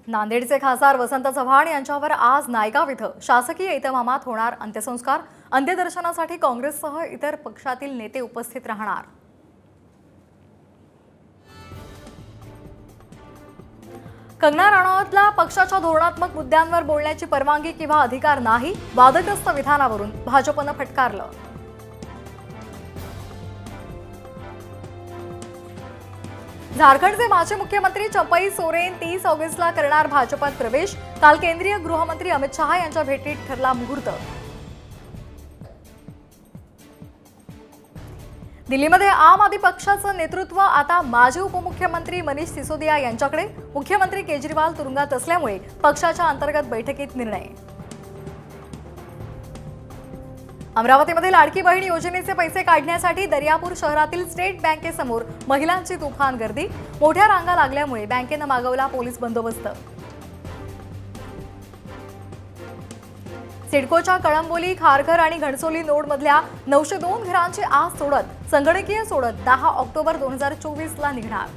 नांदेडचे खासदार वसंत चव्हाण यांच्यावर आज नायगाव इथं शासकीय इतमामात होणार अंत्यसंस्कार। अंत्यदर्शनासाठी काँग्रेससह इतर पक्षातील नेते उपस्थित राहणार। कंगना राणावतला पक्षाच्या धोरणात्मक मुद्द्यांवर बोलण्याची परवानगी किंवा अधिकार नाही, वादग्रस्त विधानावरून भाजपनं फटकारलं। झारखंडचे माजी मुख्यमंत्री चंपई सोरेन 30 ऑगस्टला करणार भाजपात प्रवेश। काल केंद्रीय गृहमंत्री अमित शहा यांच्या भेटीत ठरला मुहूर्त। दिल्लीमध्ये आम आदमी पक्षाचं नेतृत्व आता माजी उपमुख्यमंत्री मनीष सिसोदिया यांच्याकडे। मुख्यमंत्री केजरीवाल तुरुंगात असल्यामुळे पक्षाच्या अंतर्गत बैठकीत निर्णय। अमरावतीमध्ये लाडकी बहीण योजनेचे पैसे काढण्यासाठी दर्यापूर शहरातील स्टेट बँकेसमोर महिलांची तुफान गर्दी। मोठ्या रांगा लागल्यामुळे बँकेनं मागवला पोलीस बंदोबस्त। सिडकोच्या कळंबोली, खारघर आणि घणसोली नोडमधल्या 902 घरांची आज सोडत संगणकीय सोडत 10 ऑक्टोबर 2024 ला निघणार।